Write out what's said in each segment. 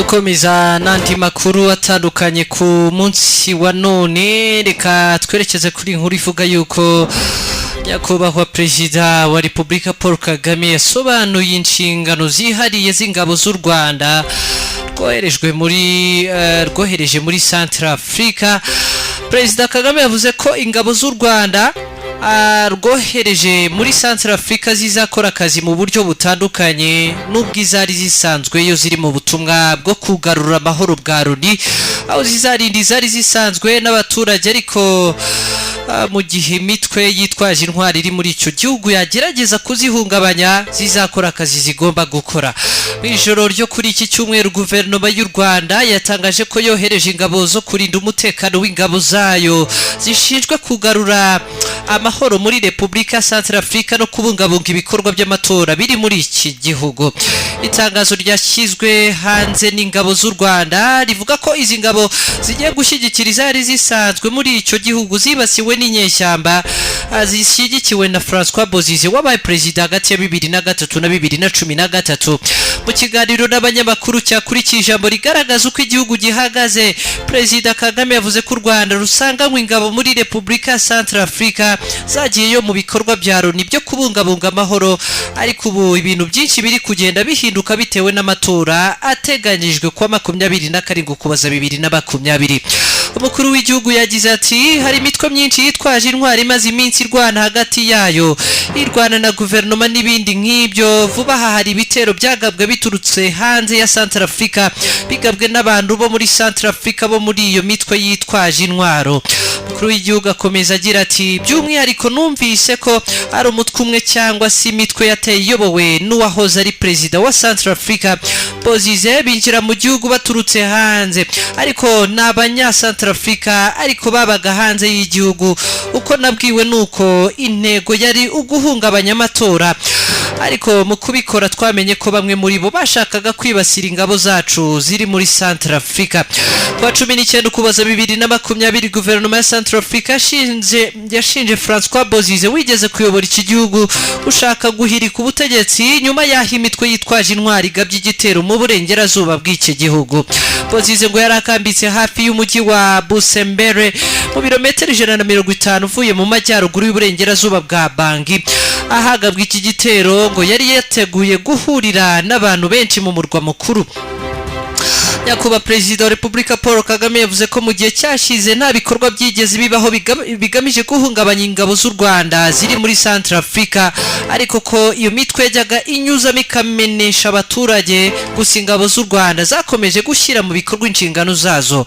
dukomeza n'andi makuru atandukanye ku munsi wa none, reka twerekeze kuri inkuru ivuga yuko nyakubahwa perezida wa Repubulika Paul Kagame yasobanuye inshingano zihariye z'ingabo z'u Rwanda rwohereje muri CentrAfrica. Perezida Kagame yavuze ko ingabo z'u Rwanda rwohereje muri CentrAfrica zizakora akazi mu buryo butandukanye n'ubw'izari zisanzwe iyo ziri mu butumwa bwo kugarura amahoro bwa Loni, aho zizarinda izari zisanzwe n'abaturage, ariko mu gihe imitwe yitwaje intwari iri muri icyo gihugu yagerageza kuzihungabanya, zizakora akazi zigomba gukora. Mu ijoro ryo kuri iki cyumweru, guverinoma y'u Rwanda yatangaje ko yohereje ingabo zo kurinda umutekano w'ingabo zayo zishinzwe kugarura amahoro muri Repubulika ya CentrAfrica no kubungabunga ibikorwa by'amatora biri muri iki gihugu. Itangazo ryashyizwe hanze n'ingabo z'u Rwanda rivuga ko izi ngabo zigiye gushyigikira izari zisanzwe muri icyo gihugu zibasiwe n'inyeshyamba zishyigikiwe na François Bozize wabaye perezida hagati ya 2003 na 2013. Mu kiganiro n'abanyamakuru cyakurikije ijambo rigaragaza uko igihugu gihagaze, Perezida Kagame yavuze ko u Rwanda rusanganywe ingabo muri Repubulika ya CentrAfrica zagiyeyo mu bikorwa bya Loni byo kubungabunga amahoro, ariko ubu ibintu byinshi biri kugenda bihinduka bitewe n'amatora ateganyijwe kwa 27 Ukuboza 2020. Umukuru w'igihugu yagize ati hari imitwe myinshi yitwaje intwari imaze iminsi irwana hagati yayo, irwana na guverinoma n'ibindi nk'ibyo. Vuba aha hari ibitero byagabwe biturutse hanze ya CentrAfrica, bigabwe n'abantu bo muri CentrAfrica bo muri iyo mitwe yitwaje intwaro. Umukuru w'igihugu akomeza agira ati by'umwihariko numvise ko ari umutwe umwe cyangwa si imitwe yateye iyobowe n'uwahoze ari perezida wa CentrAfrica Bozize binjira mu gihugu baturutse hanze, ariko n'abanya CentrAfrica ariko babaga hanze y'igihugu. Uko nabwiwe nuko intego yari uguhungabanya amatora, ariko mu kubikora twamenye ko bamwe muri bo bashakaga kwibasira ingabo zacu ziri muri CentrAfrica. Kwa 19 Ukuboza 2020 guverinoma ya CentrAfrica yashinje François Bozize wigeze kuyobora iki gihugu ushaka guhirika ubutegetsi nyuma y'aho imitwe yitwaje intwari igabye igitero mu burengerazuba bw'iki gihugu. Bozize ngo yarakambitse hafi y'umujyi wa Busembere mu birometero 150 uvuye mu majyaruguru y'uburengerazuba bwa Bangi. Ahagabwe iki gitero ngo yari yateguye guhurira n'abantu benshi mu murwa mukuru. Nyakubahwa Perezida wa Repubulika Paul Kagame yavuze ko mu gihe cyashize nta bikorwa byigeze bibaho bigamije guhungabanya ingabo z'u Rwanda ziri muri CentrAfrica, ariko ko iyo mitwe yajyaga inyuzamo ikamenesha abaturage. Gusa ingabo z'u Rwanda zakomeje gushyira mu bikorwa inshingano zazo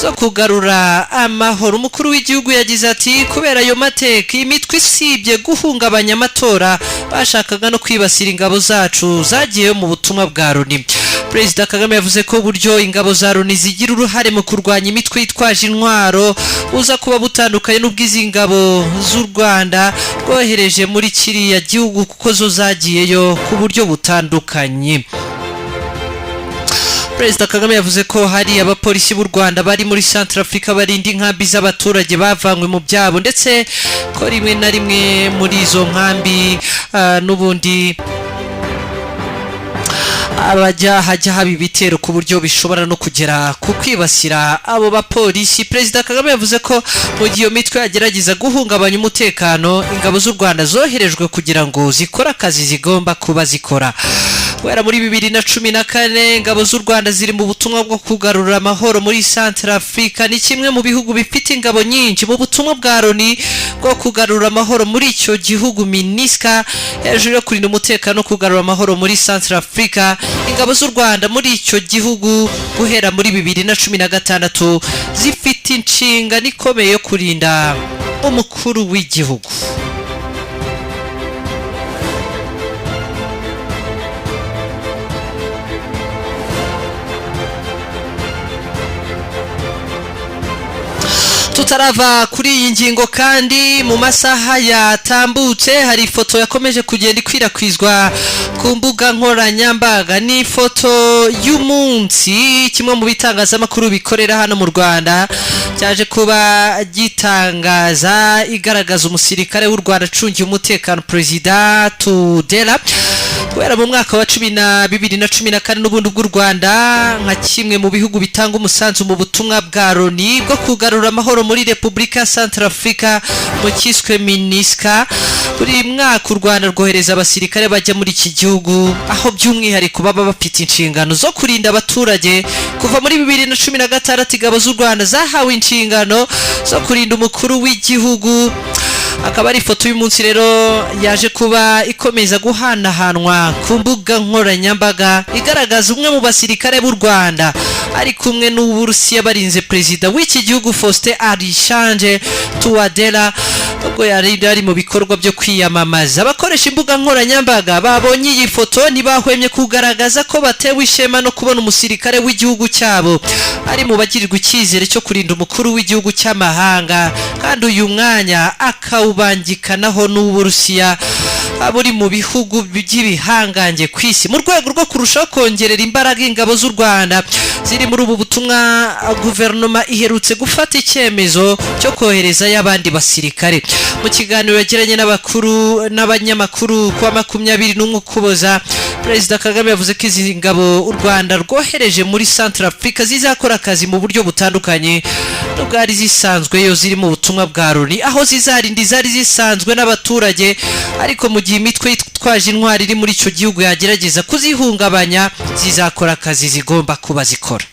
zo kugarura amahoro. Umukuru w'igihugu yagize ati kubera ayo mateka iyi mitwe isibye guhungabanya amatora bashakaga no kwibasira ingabo zacu zagiyeyo mu butumwa bwa Loni. Perezida Kagame yavuze ko uburyo ingabo za Loni zigira uruhare mu kurwanya imitwe yitwaje intwaro uza kuba butandukanye n'ubw'izi ngabo z'u Rwanda rwohereje muri kiriya gihugu, kuko zo zagiyeyo ku buryo butandukanye. Perezida Kagame yavuze ko hari abapolisi b'u Rwanda bari muri CentrAfrica barinda inkambi z'abaturage bavanywe mu byabo, ndetse ko rimwe na rimwe muri izo nkambi n'ubundi hajya haba ibitero ku buryo bishobora no kugera ku kwibasira abo bapolisi. Perezida Kagame yavuze ko mu gihe iyo mitwe yagerageza guhungabanya umutekano, ingabo z'u Rwanda zoherejwe kugira ngo zikore akazi zigomba kuba zikora. Guhera muri 2014 ingabo z'u Rwanda ziri mu butumwa bwo kugarura amahoro muri CentrAfrica. Ni kimwe mu bihugu bifite ingabo nyinshi mu butumwa bwa Loni bwo kugarura amahoro muri icyo gihugu. MINUSCA hejuru yo kurinda umutekano no kugarura amahoro muri CentrAfrica, ingabo z'u Rwanda muri icyo gihugu guhera muri 2016 zifite inshingano ikomeye yo kurinda umukuru w'igihugu. Tutarava kuri iyi ngingo kandi, mu masaha yatambutse hari ifoto yakomeje kugenda ikwirakwizwa ku mbuga nkoranyambaga. Ni ifoto y'umunsi kimwe mu bitangazamakuru bikorera hano mu Rwanda cyaje kuba gitangaza igaragaza umusirikare w'u Rwanda acungiye umutekano Perezida Tudela kubera mu mwaka wa 2014 n'ubundi bw'u Rwanda nka kimwe mu bihugu bitanga umusanzu mu butumwa bwa Loni bwo kugarura amahoro muri Repubulika ya CentrAfrica mu kiswe MINUSCA. Buri mwaka u Rwanda rwohereza abasirikare bajya muri iki gihugu, aho by'umwihariko baba bafite inshingano zo kurinda abaturage. Kuva muri 2016 ingabo z'u Rwanda zahawe inshingano zo kurinda umukuru w'igihugu. Akaba ari ifoto y'umunsi rero yaje kuba ikomeza guhanahanwa ku mbuga nkoranyambaga igaragaza umwe mu basirikare b'u Rwanda ari kumwe n'Uburusiya barinze perezida w'iki gihugu Faustin Archange Touadera ubwo yari mu bikorwa byo kwiyamamaza. Abakoresha imbuga nkoranyambaga babonye iyi foto ntibahwemye kugaragaza ko batewe ishema no kubona umusirikare w'igihugu cyabo ari mu bagirirwa icyizere cyo kurinda umukuru w'igihugu cy'amahanga, kandi uyu mwanya akawubangikanaho n'Uburusiya buri mu bihugu by'ibihangange ku isi mu rwego rwo kurushaho kongerera imbaraga ingabo z'u Rwanda ziri muri ubu butumwa. Guverinoma iherutse gufata icyemezo cyo kohereza y'abandi basirikare. Mu kiganiro yagiranye n'abanyamakuru kwa 21 Ukuboza, Perezida Kagame yavuze ko izi ngabo u Rwanda rwohereje muri CentrAfrica zizakora akazi mu buryo butandukanye n'ubwari zisanzwe yo ziri mu butumwa bwa Loni, aho zizarinda izari zisanzwe n'abaturage, ariko mu gihe imitwe yitwaje intwari iri muri icyo gihugu yagerageza kuzihungabanya zizakora akazi zigomba kuba zikora.